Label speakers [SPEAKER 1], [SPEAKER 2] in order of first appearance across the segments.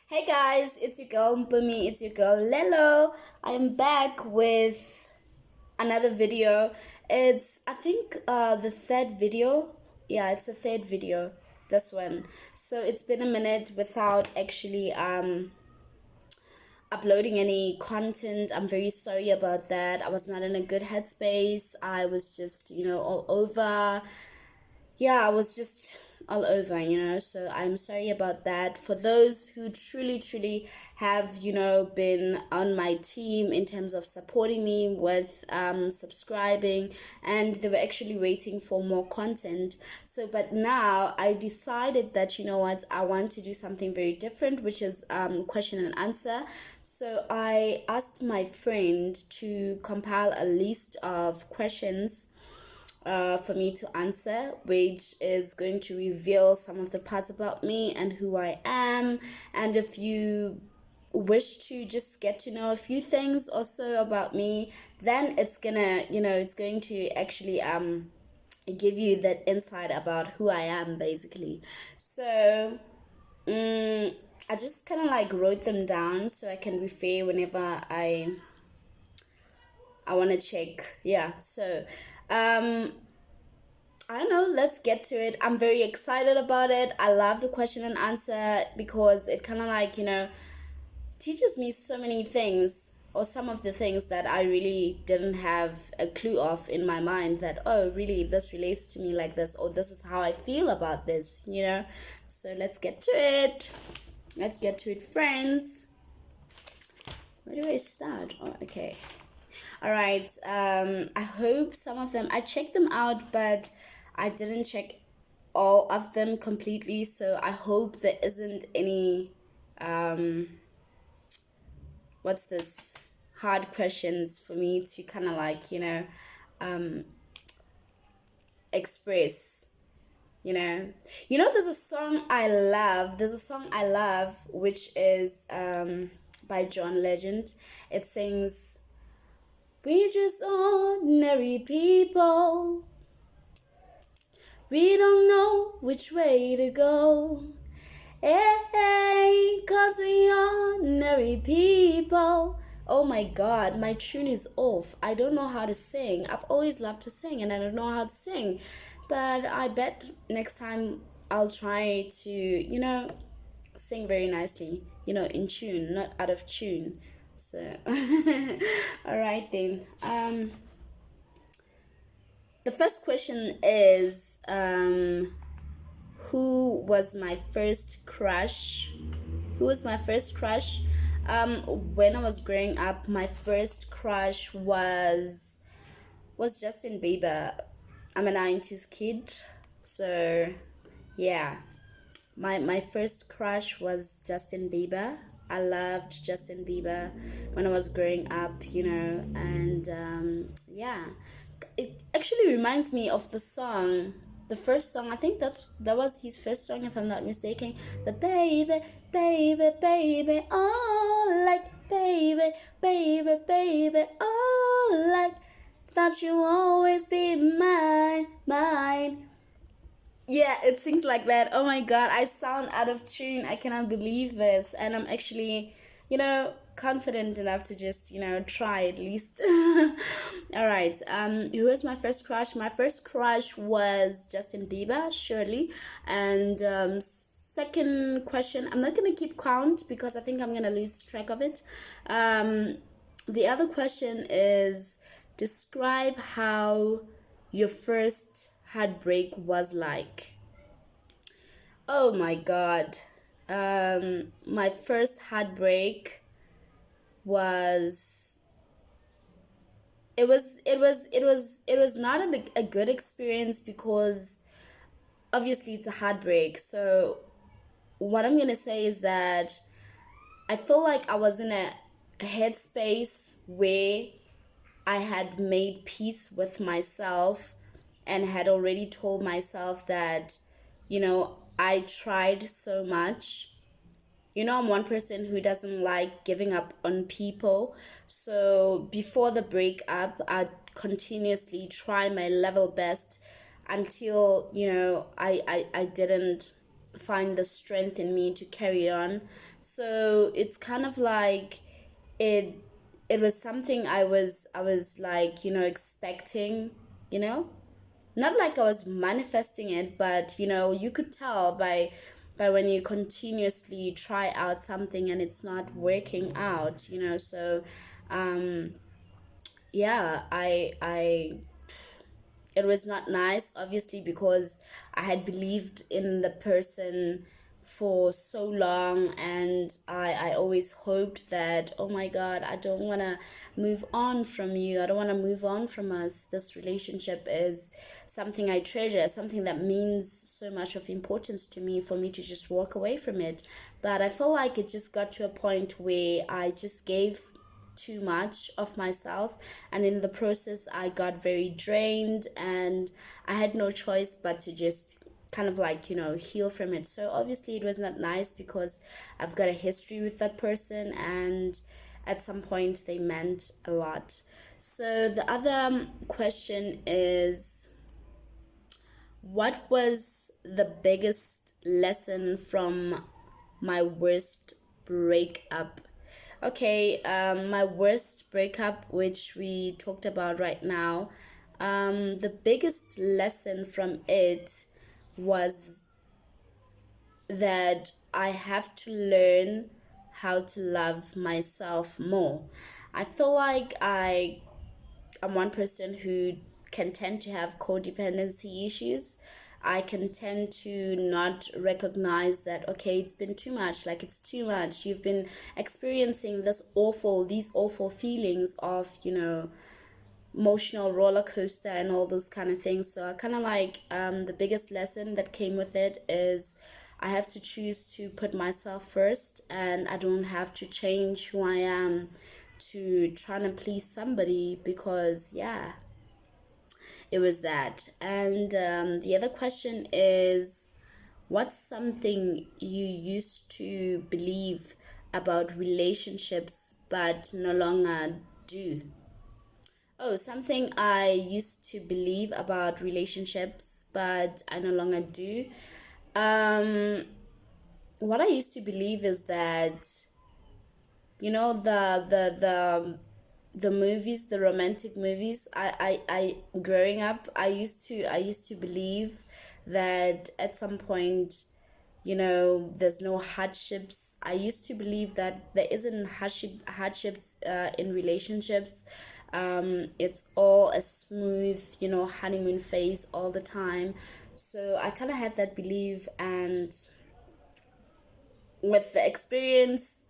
[SPEAKER 1] Hey guys, it's your girl Mpumi, it's your girl Lelo. I'm back with another video. It's I think the third video. Yeah, it's the third video. This one. So it's been a minute without actually uploading any content. I'm very sorry about that. I was not in a good headspace. I was just, all over. Yeah, I was just all over, so I'm sorry about that. For those who truly have, been on my team in terms of supporting me with subscribing, and they were actually waiting for more content. So, but now I decided that, you know what, I want to do something very different, which is question and answer. So I asked my friend to compile a list of questions for me to answer, which is going to reveal some of the parts about me and who I am. And if you wish to just get to know a few things also about me, then it's going to actually give you that insight about who I am, basically. So I just kind of like wrote them down so I can refer whenever I want to check. Yeah, so I don't know, let's get to it. I'm very excited about it. I love the question and answer because it kind of like, teaches me so many things, or some of the things that I really didn't have a clue of in my mind, that, oh, really, this relates to me like this, or this is how I feel about this. So let's get to it. Let's get to it, friends. Where do I start? Oh, okay. All right. I hope some of them, I checked them out, but I didn't check all of them completely. So I hope there isn't any, what's this, hard questions for me to kind of like, express. There's a song I love. Which is by John Legend. It sings, "We just ordinary people. We don't know which way to go. Hey, 'cause we ordinary people." Oh my god, my tune is off. I don't know how to sing. I've always loved to sing and I don't know how to sing. But I bet next time I'll try to, sing very nicely, in tune, not out of tune. So, all right then. The first question is, who was my first crush? Who was my first crush? When I was growing up, my first crush was Justin Bieber. I'm a 90s kid, so yeah. My first crush was Justin Bieber. I loved Justin Bieber when I was growing up, and yeah. It actually reminds me of the first song. I think that was his first song, if I'm not mistaken. The baby, baby, baby, oh, like baby, baby, baby, oh, like thought you always be mine, mine. Yeah, it sings like that. Oh my god, I sound out of tune. I cannot believe this. And I'm actually, confident enough to just, try at least. All right. Who was my first crush? My first crush was Justin Bieber, surely. And second question, I'm not gonna keep count because I think I'm gonna lose track of it. The other question is, describe how your first heartbreak was like. Oh my god. My first heartbreak was it was not a good experience because obviously it's a heartbreak. So what I'm gonna say is that I feel like I was in a headspace where I had made peace with myself and had already told myself that, I tried so much. I'm one person who doesn't like giving up on people. So before the breakup, I'd continuously try my level best until, I didn't find the strength in me to carry on. So it's kind of like it it was something I was like, expecting, you know not like I was manifesting it, but you could tell by when you continuously try out something and it's not working out, so um yeah, I it was not nice, obviously, because I had believed in the person for so long, and I always hoped that, oh my God, I don't want to move on from you. I don't want to move on from us. This relationship is something I treasure, something that means so much of importance to me for me to just walk away from it. But I feel like it just got to a point where I just gave too much of myself, and in the process I got very drained, and I had no choice but to just kind of like heal from it. So obviously it was not nice because I've got a history with that person, and at some point they meant a lot. So the other question is, what was the biggest lesson from my worst breakup? Okay, my worst breakup, which we talked about right now, the biggest lesson from it was that I have to learn how to love myself more. I feel like I'm one person who can tend to have codependency issues. I can tend to not recognize that, okay, it's been too much, like it's too much. You've been experiencing these awful feelings of, emotional roller coaster and all those kind of things. So I kind of like, the biggest lesson that came with it is I have to choose to put myself first, and I don't have to change who I am to trying to please somebody, because yeah, it was that. And the other question is, what's something you used to believe about relationships but no longer do? Oh, something I used to believe about relationships but I no longer do. Um, what I used to believe is that, the movies, the romantic movies, I growing up, I used to believe that at some point, there's no hardships. I used to believe that there isn't hardships in relationships. It's all a smooth, honeymoon phase all the time. So I kind of had that belief, and with the experience,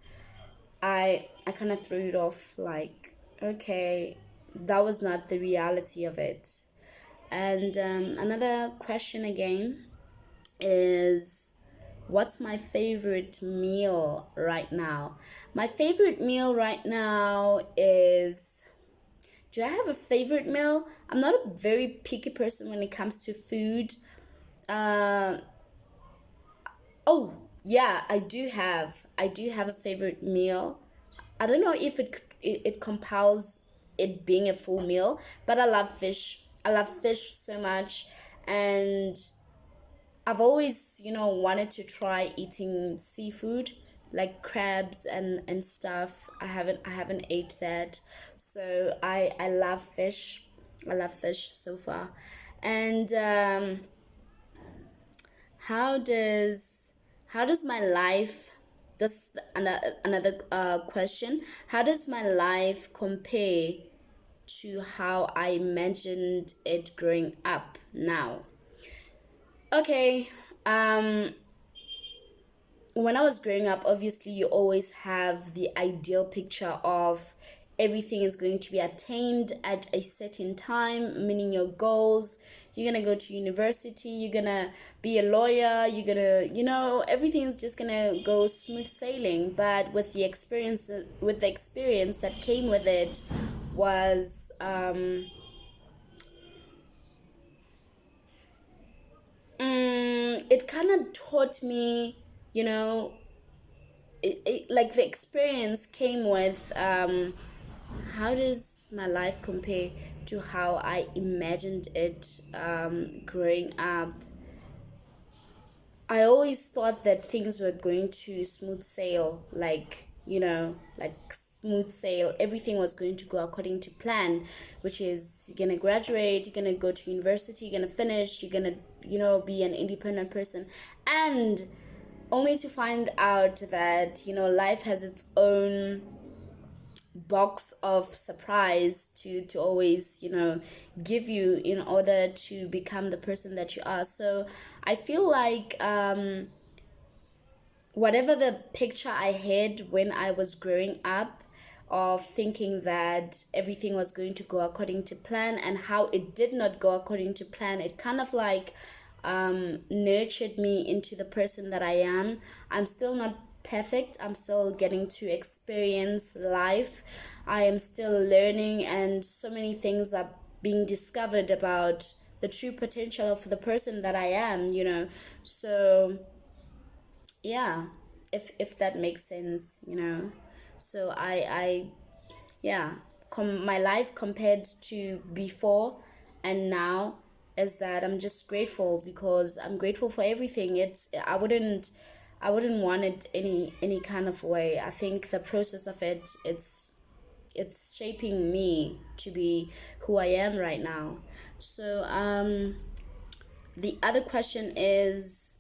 [SPEAKER 1] I kind of threw it off, like, okay, that was not the reality of it. And another question again is, what's my favorite meal right now? My favorite meal right now is, do I have a favorite meal? I'm not a very picky person when it comes to food. Uh, oh, yeah, I do have a favorite meal. I don't know if it compels it being a full meal, but I love fish. I love fish so much, and I've always, wanted to try eating seafood, like crabs and stuff. I haven't ate that. So I love fish. I love fish so far. And how does my life, this another question, how does my life compare to how I imagined it growing up now? Okay, when I was growing up, obviously you always have the ideal picture of everything is going to be attained at a certain time, meaning your goals. You're gonna go to university, you're gonna be a lawyer, you're gonna, everything is just gonna go smooth sailing. But with the experience that came with it was, it kind of taught me, you know, like the experience came with, how does my life compare to how I imagined it growing up? I always thought that things were going to smooth sail, like smooth sail. Everything was going to go according to plan, which is you're gonna graduate, you're gonna go to university, you're gonna finish, you're gonna, be an independent person. And only to find out that, life has its own box of surprise to always give you in order to become the person that you are. So I feel like whatever the picture I had when I was growing up, of thinking that everything was going to go according to plan, and how it did not go according to plan, it kind of like nurtured me into the person that I am. I'm still not perfect. I'm still getting to experience life. I am still learning, and so many things are being discovered about the true potential of the person that I am. So yeah, if that makes sense. So I yeah, my life compared to before and now is that I'm just grateful, because I'm grateful for everything. I wouldn't want it any kind of way. I think the process of it, it's shaping me to be who I am right now. So the other question is,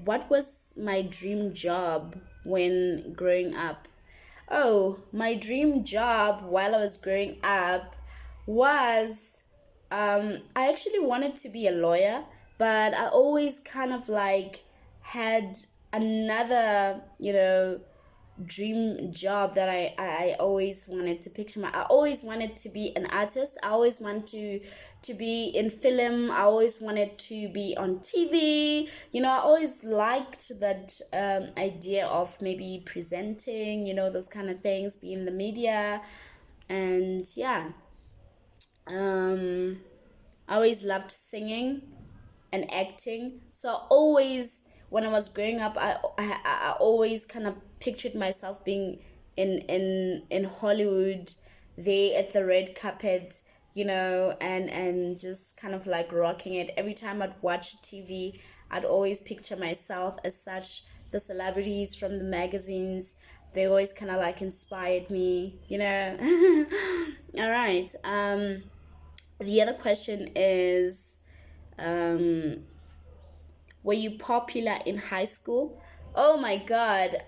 [SPEAKER 1] what was my dream job when growing up? Oh, my dream job while I was growing up was, I actually wanted to be a lawyer, but I always kind of like had another, dream job that I always wanted to picture. I always wanted to be an artist. I always wanted to be in film. I always wanted to be on TV. I always liked that idea of maybe presenting, those kind of things, be in the media. And yeah, I always loved singing and acting. So always, when I was growing up, I always kind of pictured myself being in Hollywood, there at the red carpet, and just kind of like rocking it. Every time I'd watch TV, I'd always picture myself as such. The celebrities from the magazines, they always kind of like inspired me. All right. The other question is, um, were you popular in high school? Oh my God.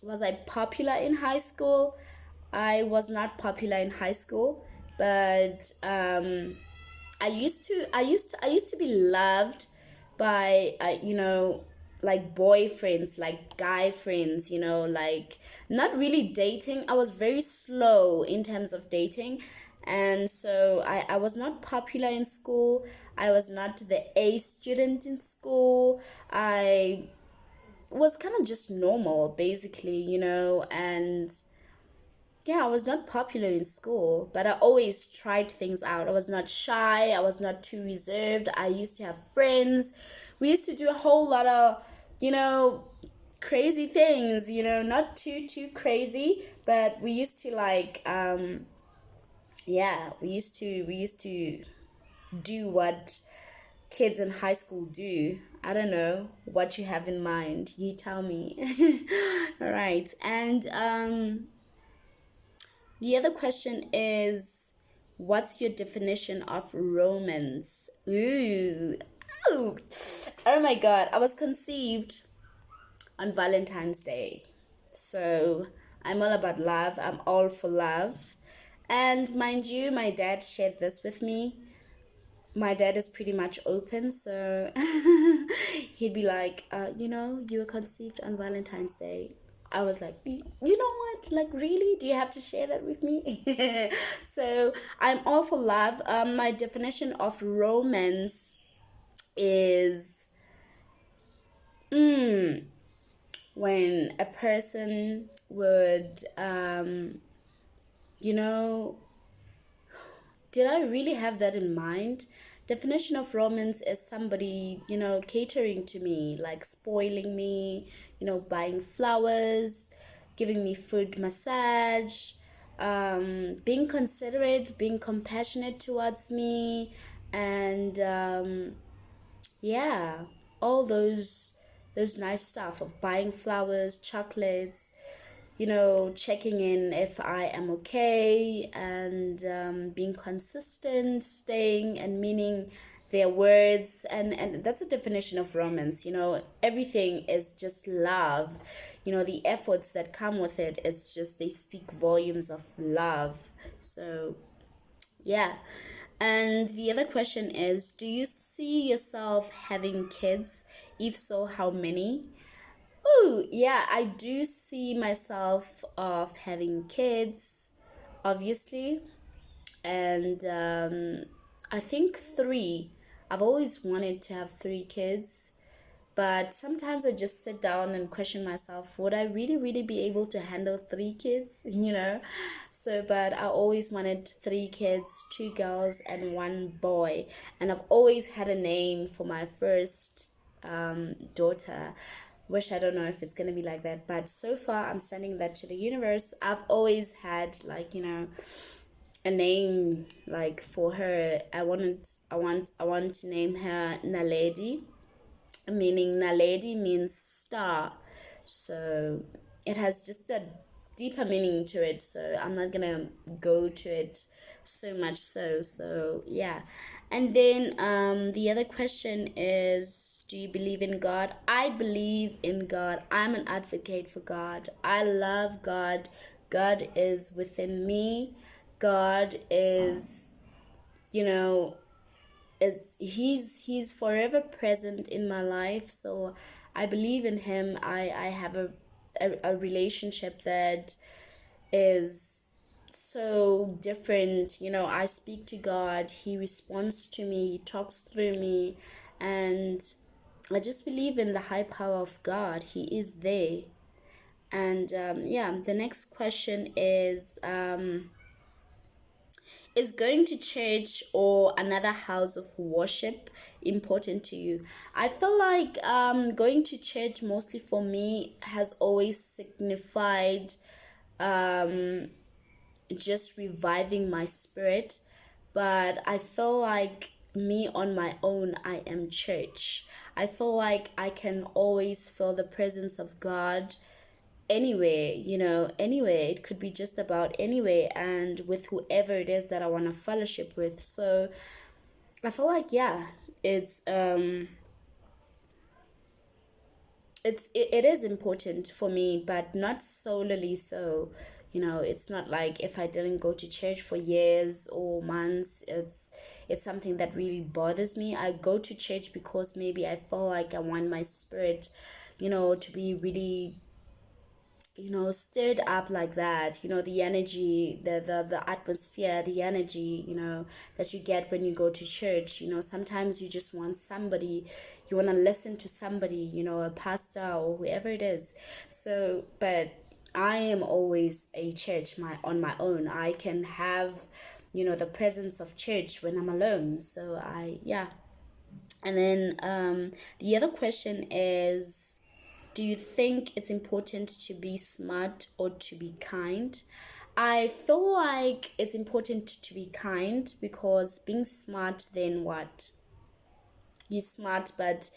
[SPEAKER 1] Was I popular in high school? I was not popular in high school, but I used to be loved by like boyfriends, like guy friends, like not really dating. I was very slow in terms of dating, and so I was not popular in school. I was not the A student in school. I was kind of just normal, basically, and yeah, I was not popular in school, but I always tried things out. I was not shy, I was not too reserved. I used to have friends. We used to do a whole lot of, crazy things, not too crazy, but we used to like yeah, we used to do what kids in high school do. I don't know what you have in mind. You tell me. All right. And the other question is, what's your definition of romance? Ooh. Oh, oh my God. I was conceived on Valentine's Day. So I'm all about love. I'm all for love. And mind you, my dad shared this with me. My dad is pretty much open, so he'd be like, you were conceived on Valentine's Day. I was like, you know what? Like, really? Do you have to share that with me? So I'm all for love. My definition of romance is when a person would, you know, did I really have that in mind? Definition of romance is somebody, catering to me, like spoiling me, buying flowers, giving me food, massage, being considerate, being compassionate towards me, and yeah, all those nice stuff of buying flowers, chocolates, you know, checking in if I am okay, and being consistent, staying and meaning their words. And that's a definition of romance, you know. Everything is just love, you know. The efforts that come with it, it's just, they speak volumes of love. So yeah. And the other question is, do you see yourself having kids? If so, how many? Oh, yeah, I do see myself of having kids, obviously. And I think three. I've always wanted to have three kids, but sometimes I just sit down and question myself, would I really, really be able to handle three kids? You know? So, but I always wanted three kids, two girls and one boy. And I've always had a name for my first daughter. Wish I don't know if it's gonna be like that, but so far I'm sending that to the universe. I've always had, like, you know, a name like for her. I want to name her Naledi, meaning Naledi means star. So it has just a deeper meaning to it. So I'm not gonna go to it so much. So yeah. And then the other question is, do you believe in God? I believe in God. I'm an advocate for God. I love God. God is within me. God is, you know, is he's forever present in my life. So I believe in him. I have a relationship that is so different. You know, I speak to God, he responds to me, he talks through me, and I just believe in the high power of God. He is there. And yeah, the next question is going to church or another house of worship important to you? I feel like going to church mostly for me has always signified um, just reviving my spirit. But I feel like me on my own, I am church. I feel like I can always feel the presence of God anywhere, you know, anywhere. It could be just about anywhere, and with whoever it is that I want to fellowship with. So I feel like, yeah, it's it is important for me, but not solely so. You know, it's not like if I didn't go to church for years or months, it's something that really bothers me. I go to church because maybe I feel like I want my spirit, you know, to be really, you know, stirred up like that. You know, the energy, the atmosphere, the energy, you know, that you get when you go to church. You know, sometimes you just want somebody, you want to listen to somebody, you know, a pastor or whoever it is. So but I am always a church on my own. I can have, you know, the presence of church when I'm alone. So I, yeah. And then the other question is, do you think it's important to be smart or to be kind? I feel like it's important to be kind, because being smart, then what? You're smart, but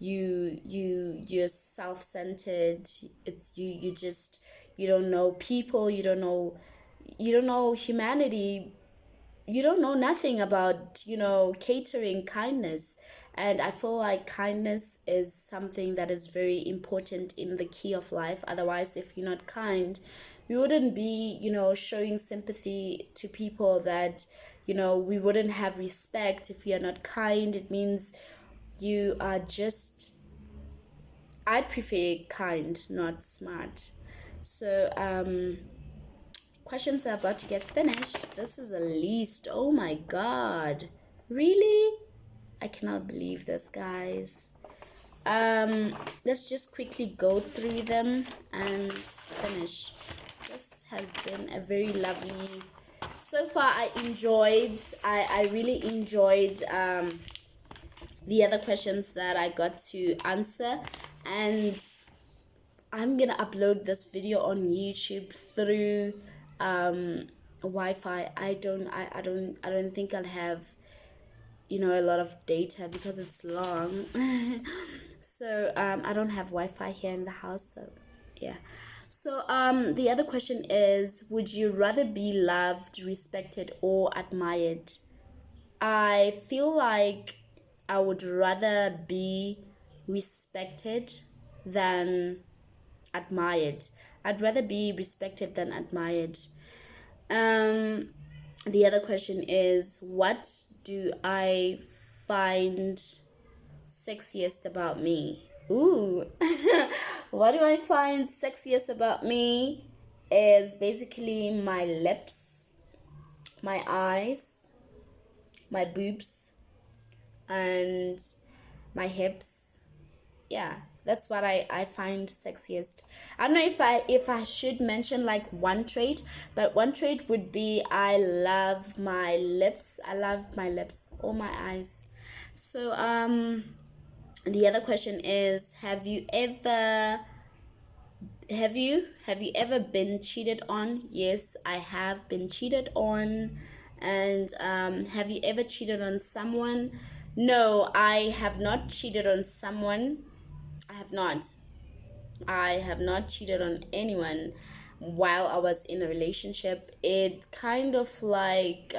[SPEAKER 1] you're self-centered. It's you just, you don't know people, you don't know humanity, you don't know nothing about, you know, catering kindness. And I feel like kindness is something that is very important in the key of life. Otherwise, if you're not kind, we wouldn't be, you know, showing sympathy to people. That, you know, we wouldn't have respect. If you're not kind, it means you are just, I'd prefer kind, not smart. So questions are about to get finished. This is a list. Oh my god. Really? I cannot believe this, guys. Let's just quickly go through them and finish. This has been a very lovely, so far I really enjoyed the other questions that I got to answer. And I'm gonna upload this video on YouTube through Wi-Fi. I don't think I'll have, you know, a lot of data because it's long. So I don't have Wi-Fi here in the house, so yeah. So the other question is, would you rather be loved, respected, or admired? I feel like I would rather be respected than admired. I'd rather be respected than admired. Um, the other question is, what do I find sexiest about me? Ooh, what do I find sexiest about me is basically my lips, my eyes, my boobs, and my hips. Yeah, that's what I find sexiest. I don't know if I should mention like one trait, but one trait would be I love my lips. I love my lips or my eyes. So the other question is, have you ever been cheated on? Yes, I have been cheated on. And have you ever cheated on someone? No, I have not cheated on someone. I have not. I have not cheated on anyone while I was in a relationship. It kind of like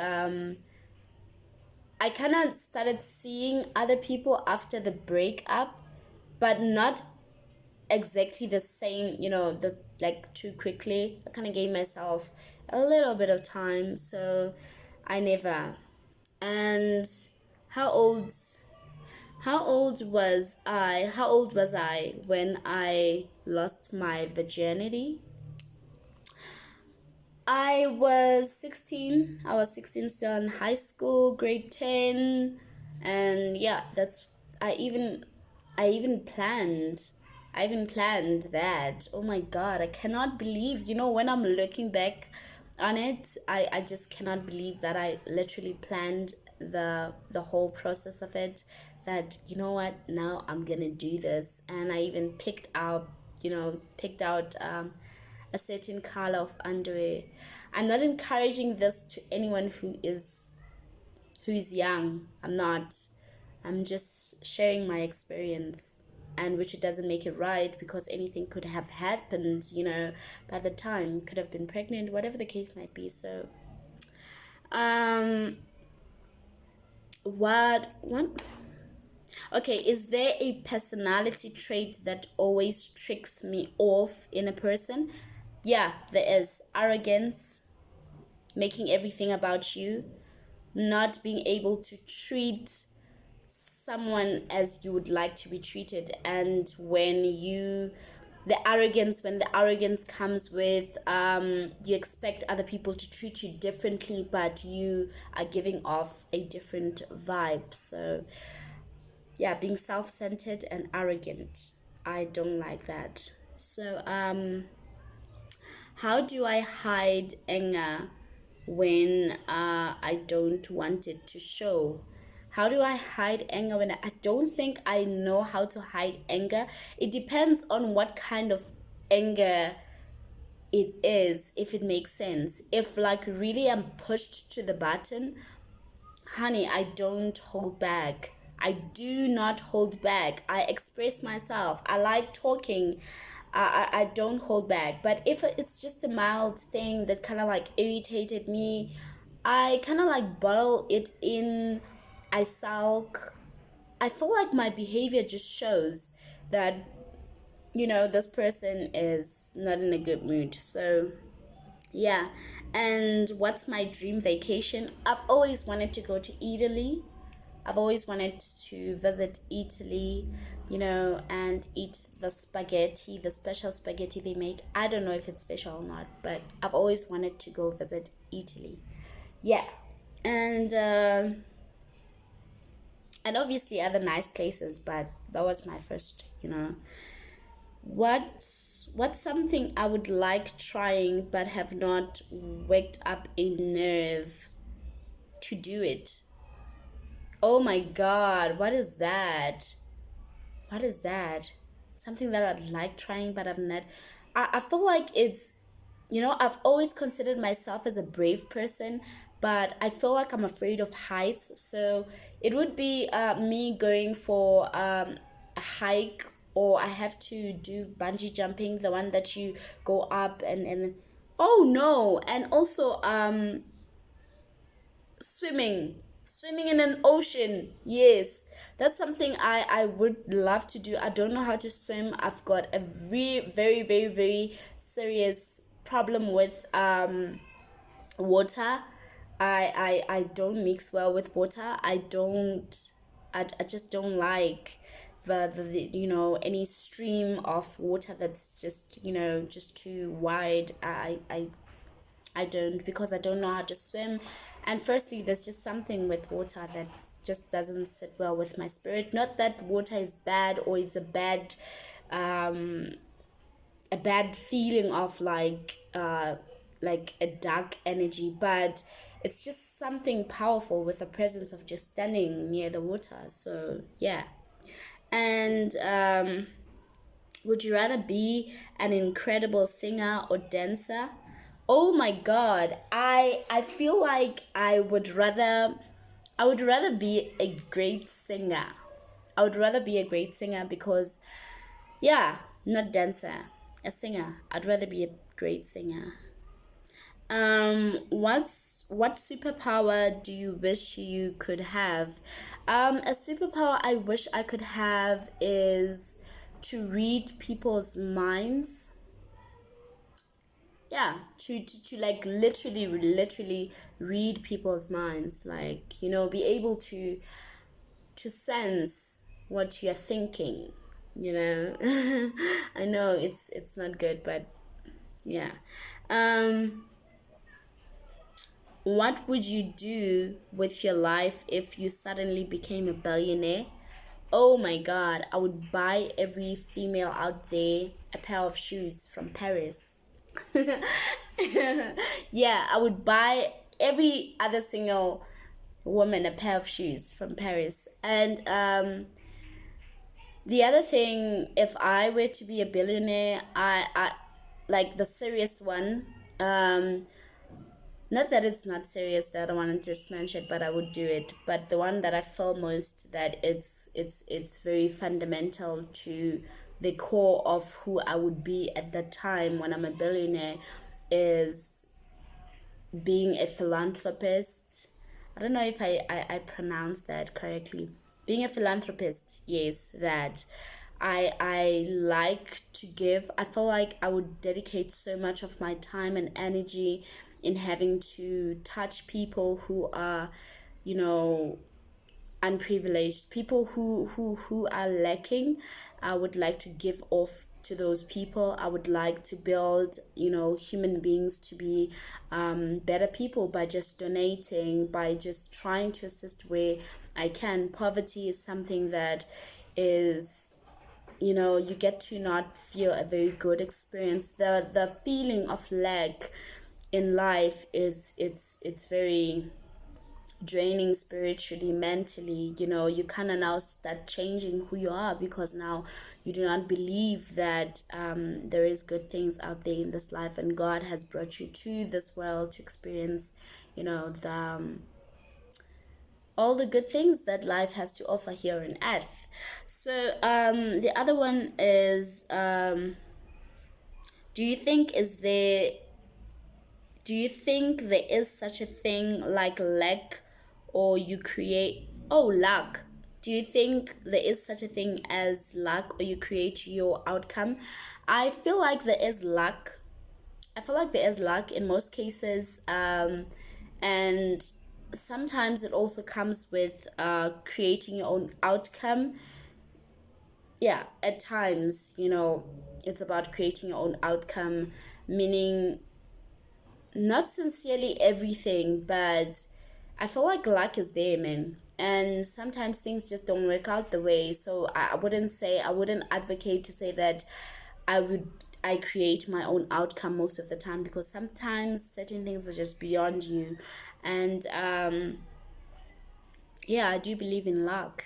[SPEAKER 1] I kind of started seeing other people after the breakup, but not exactly the same, the like too quickly. I kind of gave myself a little bit of time, so I never. And how old how old was I when I lost my virginity? I was 16 still in high school, grade 10. And yeah, that's I even I even planned I even planned that. Oh my God, I cannot believe, when I'm looking back on it, I just cannot believe that I literally planned the whole process of it. That, you know what, now I'm gonna do this. And I even picked out a certain color of underwear. I'm not encouraging this to anyone who is young. I'm not. I'm just sharing my experience, and which it doesn't make it right, because anything could have happened, by the time. Could have been pregnant, whatever the case might be. So um what okay, is there a personality trait that always tricks me off in a person? Yeah, there is. Arrogance, making everything about you, not being able to treat someone as you would like to be treated. And when the arrogance comes with, you expect other people to treat you differently, but you are giving off a different vibe. So yeah, being self-centered and arrogant, I don't like that. So how do I hide anger when I don't want it to show? How do I hide anger when I don't think I know how to hide anger? It depends on what kind of anger it is, if it makes sense. If like really I'm pushed to the button, honey, I don't hold back. I do not hold back. I express myself. I like talking. I don't hold back. But if it's just a mild thing that kind of like irritated me, I kind of like bottle it in. I sulk. I feel like my behavior just shows that, this person is not in a good mood. So yeah. And what's my dream vacation? I've always wanted to go to Italy. I've always wanted to visit Italy, and eat the spaghetti, the special spaghetti they make. I don't know if it's special or not, but I've always wanted to go visit Italy. Yeah. And obviously other nice places, but that was my first. What's something I would like trying but have not waked up a nerve to do it? Oh my God, what is that? What is that? Something that I'd like trying but I've not. I feel like I've always considered myself as a brave person, but I feel like I'm afraid of heights. So it would be me going for a hike, or I have to do bungee jumping, the one that you go up and oh no, and also swimming in an ocean. Yes, that's something I would love to do. I don't know how to swim. I've got a very serious problem with water. I don't mix well with water. I just don't like the any stream of water that's just just too wide. I don't, because I don't know how to swim. And firstly, there's just something with water that just doesn't sit well with my spirit. Not that water is bad, or it's a bad feeling of like a dark energy, but it's just something powerful with the presence of just standing near the water. So yeah. And would you rather be an incredible singer or dancer? Oh my god, I feel like I would rather be a great singer. I would rather be a great singer because, yeah, not dancer, a singer. I'd rather be a great singer. What superpower do you wish you could have? A superpower I wish I could have is to read people's minds. Yeah, to like literally read people's minds, like be able to sense what you're thinking, you know. I know it's not good, but yeah. um what would you do with your life if you suddenly became a billionaire? Oh my god, I would buy every female out there a pair of shoes from Paris. Yeah, I would buy every other single woman a pair of shoes from Paris. And the other thing, if I were to be a billionaire, I like the serious one. Not that it's not serious, that I want to just mention, but I would do it. But the one that I feel most that it's very fundamental to the core of who I would be at that time when I'm a billionaire is being a philanthropist. I don't know if I pronounced that correctly. Being a philanthropist, yes, that I like to give. I feel like I would dedicate so much of my time and energy in having to touch people who are, you know, unprivileged, people who are lacking. I would like to give off to those people. I would like to build human beings to be better people by just donating, by just trying to assist where I can. Poverty is something that is, you get to not feel a very good experience. The feeling of lack in life is, it's very draining spiritually, mentally. You kind of now start changing who you are, because now you do not believe that there is good things out there in this life, and God has brought you to this world to experience the all the good things that life has to offer here on earth. So the other one is, do you think is there do you think there is such a thing like luck, or you create, oh, luck? Do you think there is such a thing as luck, or you create your outcome? I feel like there is luck. I feel like there is luck in most cases, and sometimes it also comes with creating your own outcome. Yeah, at times, it's about creating your own outcome, meaning not sincerely everything, but I feel like luck is there, man. And sometimes things just don't work out the way. So I wouldn't advocate to say that I create my own outcome most of the time, because sometimes certain things are just beyond you. And yeah, I do believe in luck.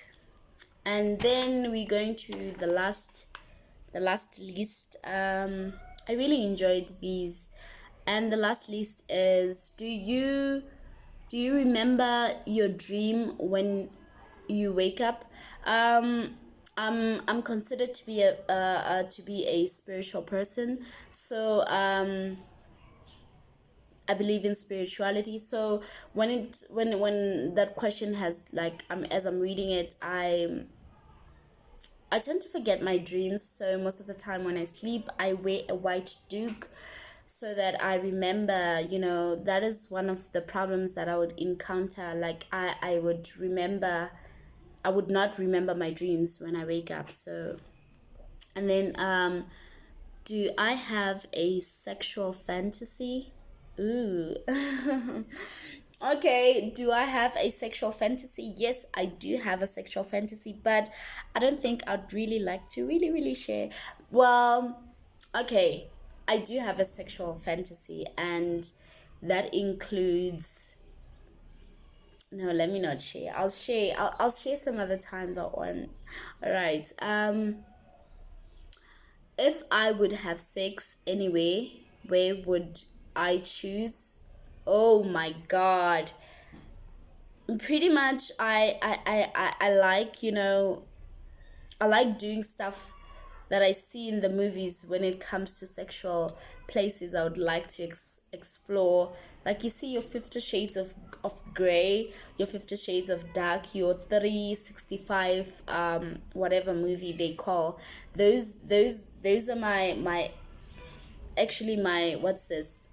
[SPEAKER 1] And then we're going to the last list. I really enjoyed these. And the last list is, do you remember your dream when you wake up? I'm considered to be a spiritual person. So I believe in spirituality. So when that question has like as I'm reading it, I tend to forget my dreams. So most of the time when I sleep, I wear a white duke so that I remember, that is one of the problems that I would encounter. Like I would remember, I would not remember my dreams when I wake up. So, and then do I have a sexual fantasy? Ooh. Okay, do I have a sexual fantasy? Yes, I do have a sexual fantasy, but I don't think I'd really like to really share. Well, okay, I do have a sexual fantasy, and that includes. No, let me not share. I'll share. I'll share some other time that one. All right. If I would have sex anyway, where would I choose? Oh my god. Pretty much I like, I like doing stuff that I see in the movies when it comes to sexual places I would like to explore. Like you see your 50 shades of gray, your 50 shades of dark, your 365 whatever movie they call. Those are my actually my what's this?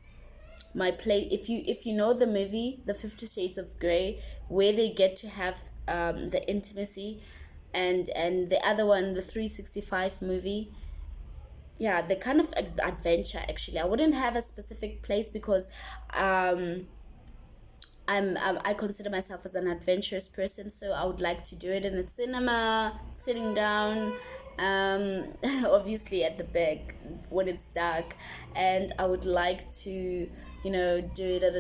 [SPEAKER 1] My play, if you know the movie the 50 shades of gray, where they get to have the intimacy, and the other one, the 365 movie, yeah, the kind of adventure. Actually, I wouldn't have a specific place because um I consider myself as an adventurous person, so I would like to do it in a cinema, sitting down, obviously at the back when it's dark, and I would like to, do it at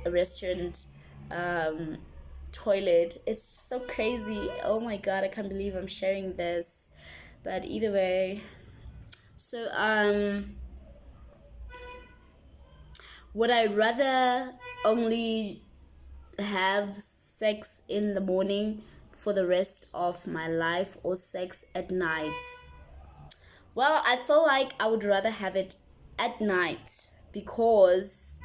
[SPEAKER 1] a restaurant, um, toilet. It's so crazy. Oh my god, I can't believe I'm sharing this, but either way, so would I rather only have sex in the morning for the rest of my life or sex at night? Well, I feel like I would rather have it at night because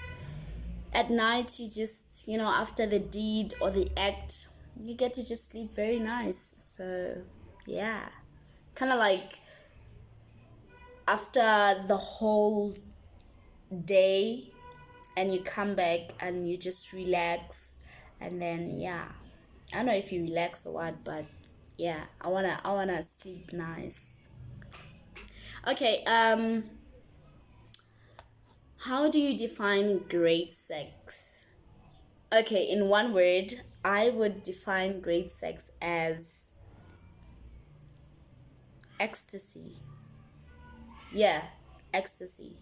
[SPEAKER 1] at night you just, after the deed or the act, you get to just sleep very nice. So, yeah. Kind of like after the whole day and you come back and you just relax, and then yeah, I don't know if you relax or what, but yeah, I wanna sleep nice. Okay, how do you define great sex? Okay, in one word, I would define great sex as ecstasy. Yeah, ecstasy.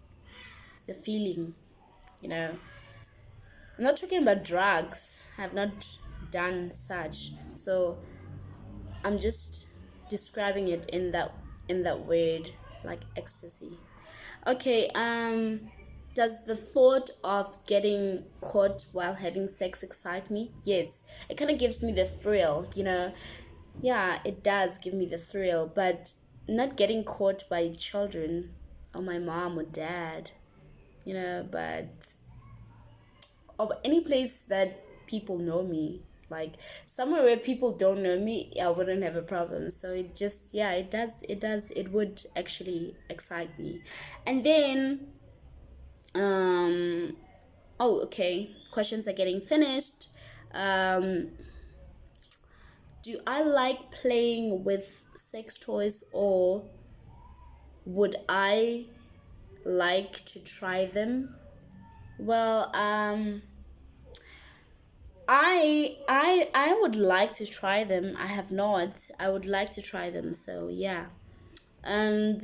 [SPEAKER 1] The feeling, you know. I'm not talking about drugs. I've not done such. So I'm just describing it in that word, like ecstasy. Okay, does the thought of getting caught while having sex excite me? Yes. It kind of gives me the thrill. Yeah, it does give me the thrill, but not getting caught by children or my mom or dad, but or any place that people know me, like somewhere where people don't know me, I wouldn't have a problem. So it just, yeah, it would actually excite me. And then oh, okay, questions are getting finished. um do I like playing with sex toys, or would I like to try them? Well, I would like to try them. I have not. I would like to try them. So yeah. And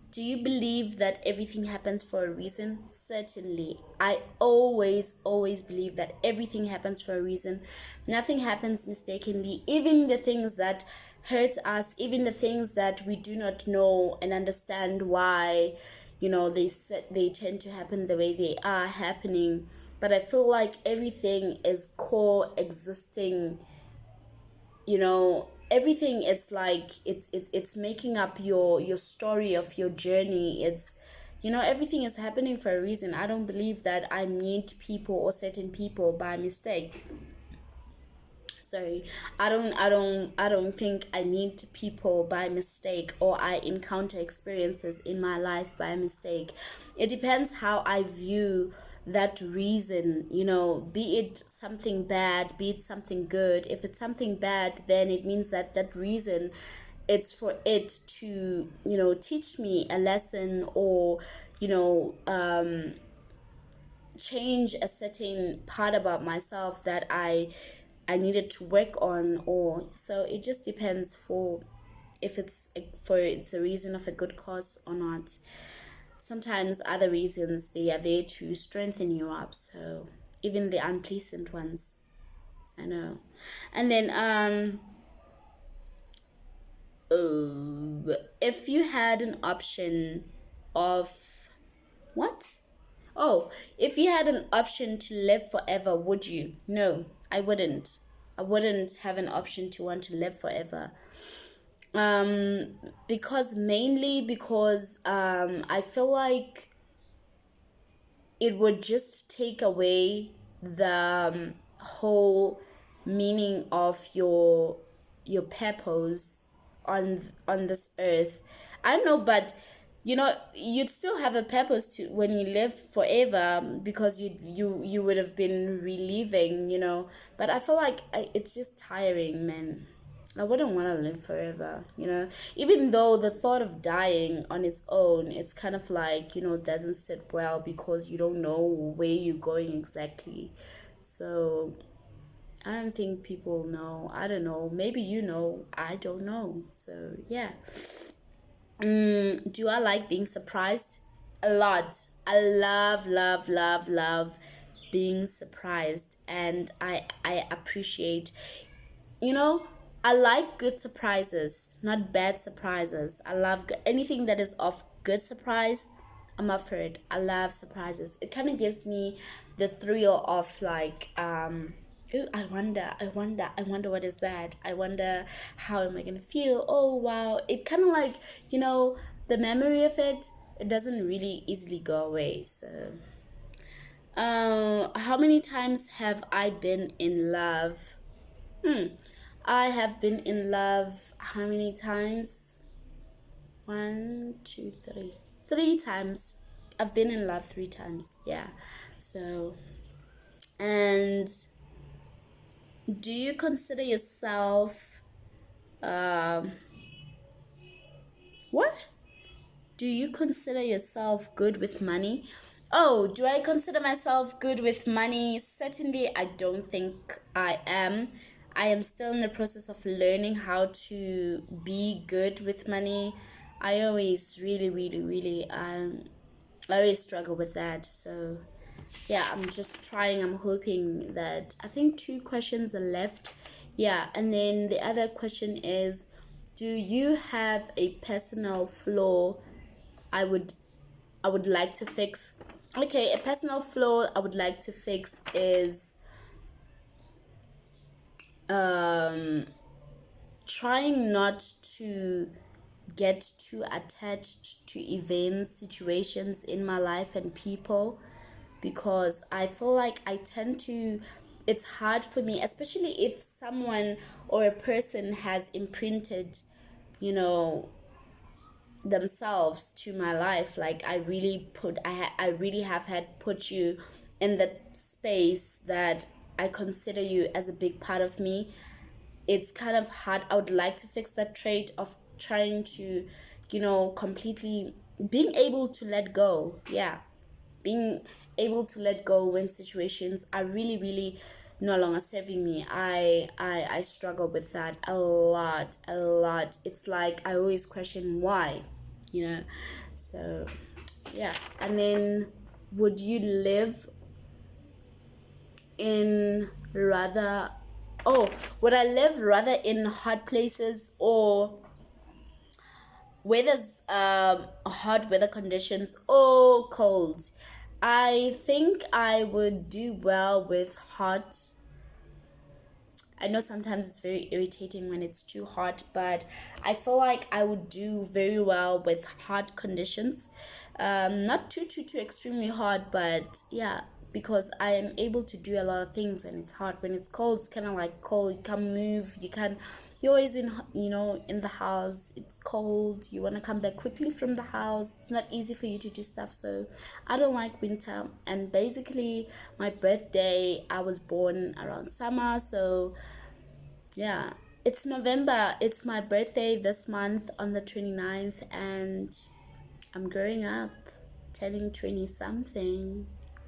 [SPEAKER 1] do you believe that everything happens for a reason? Certainly. I always believe that everything happens for a reason. Nothing happens mistakenly. Even the things that hurt us, even the things that we do not know and understand why, they tend to happen the way they are happening. But I feel like everything is coexisting, you know everything is like it's making up your story of your journey. It's, everything is happening for a reason. I don't believe that I meet people or certain people by mistake. Sorry, I don't think I meet people by mistake, or I encounter experiences in my life by mistake. It depends how I view that reason, be it something bad, be it something good. If it's something bad, then it means that that reason, it's for it to, teach me a lesson, or change a certain part about myself that I needed to work on. Or so it just depends for if it's a reason of a good cause or not. Sometimes other reasons, they are there to strengthen you up, so even the unpleasant ones. I know. And then if you had an option of what? Oh, if you had an option to live forever, would you? No, I wouldn't. I wouldn't have an option to want to live forever. Because mainly because I feel like it would just take away the whole meaning of your purpose on this earth. I don't know, but you'd still have a purpose to when you live forever, because you would have been reliving, but I feel like it's just tiring, man. I wouldn't want to live forever, even though the thought of dying on its own, it's kind of like, doesn't sit well, because you don't know where you're going exactly. So I don't think people know. I don't know. Maybe I don't know. So yeah. Do I like being surprised? A lot. I love, love, love, love being surprised, and I appreciate, you know, I like good surprises, not bad surprises. I love anything that is of good surprise. I'm up for it. I love surprises. It kind of gives me the thrill of like, ooh, I wonder what is that? I wonder how am I gonna feel? Oh wow. It kind of like, the memory of it, it doesn't really easily go away. So how many times have I been in love? I have been in love how many times? One, two, three. 3 times. I've been in love 3 times. Yeah. So, and do you consider yourself, um, what? Do you consider yourself good with money? Oh, do I consider myself good with money? Certainly, I don't think I am. I am still in the process of learning how to be good with money. I always really, really, really, I always struggle with that. So, yeah, I'm just trying. I'm hoping that, I think 2 questions are left. Yeah, and then the other question is, do you have a personal flaw I would I would like to fix? Okay, a personal flaw I would like to fix is um trying not to get too attached to events, situations in my life and people, because I feel like I tend to, it's hard for me, especially if someone or a person has imprinted, you know, themselves to my life. Like I really have had put you in that space that I consider you as a big part of me. It's kind of hard. I would like to fix that trait of trying to, completely being able to let go. Yeah, being able to let go when situations are really, really no longer serving me. I struggle with that a lot, a lot. It's like I always question why, you know. So yeah. And then, would you live in rather oh would I live rather in hot places or weather's hot weather conditions or cold? I think I would do well with hot I know sometimes it's very irritating when it's too hot, but I feel like I would do very well with hot conditions. Not too extremely hot, but yeah, because I am able to do a lot of things when it's hot. When it's cold, it's kind of like cold. You can't move. You're always in, in the house. It's cold. You want to come back quickly from the house. It's not easy for you to do stuff. So I don't like winter. And basically, my birthday, I was born around summer. So yeah, it's November. It's my birthday this month on the 29th. And I'm growing up, turning 20 something.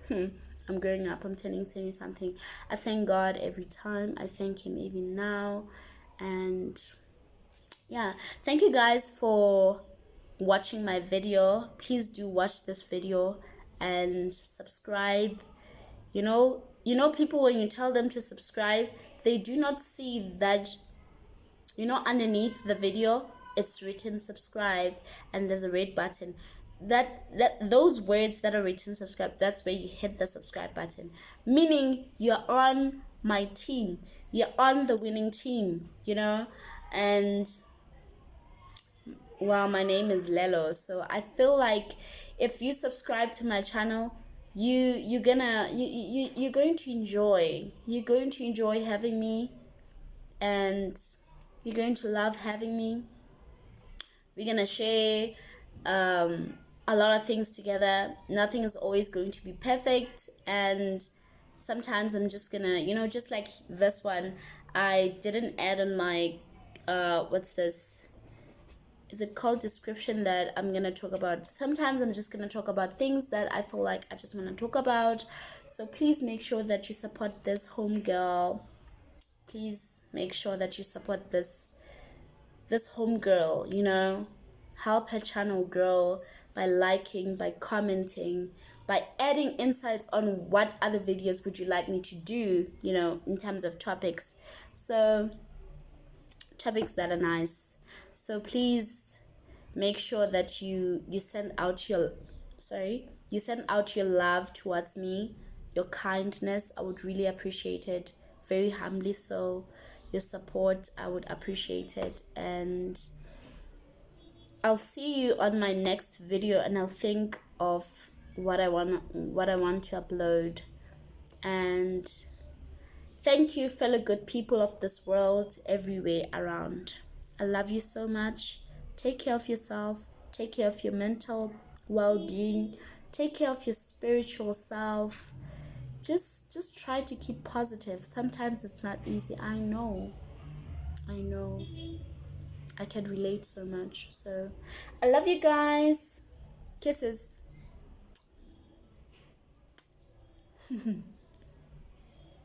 [SPEAKER 1] I'm growing up, I'm turning 20 something. I thank God every time. I thank Him even now. And yeah, thank you guys for watching my video. Please do watch this video and subscribe. People, when you tell them to subscribe, they do not see that, underneath the video it's written subscribe, and there's a red button. That those words that are written subscribe, that's where you hit the subscribe button, meaning you're on my team, you're on the winning team. And well, my name is Lelo, so I feel like if you subscribe to my channel, you're going to enjoy having me, and you're going to love having me. We're gonna share a lot of things together. Nothing is always going to be perfect, and sometimes I'm just gonna, just like this one, I didn't add on my what's this? Is it called description that I'm gonna talk about? Sometimes I'm just gonna talk about things that I feel like I just wanna talk about. So please make sure that you support this home girl. Please make sure that you support this home girl. Help her channel grow by liking, by commenting, by adding insights on what other videos would you like me to do, in terms of topics. So topics that are nice. So please make sure that you send out your love towards me, your kindness. I would really appreciate it, very humbly so. Your support, I would appreciate it. And I'll see you on my next video, and I'll think of what I want to upload. And thank you, fellow good people of this world everywhere around. I love you so much. Take care of yourself. Take care of your mental well-being. Take care of your spiritual self. Just try to keep positive. Sometimes it's not easy. I know. I can relate so much. So I love you guys. Kisses.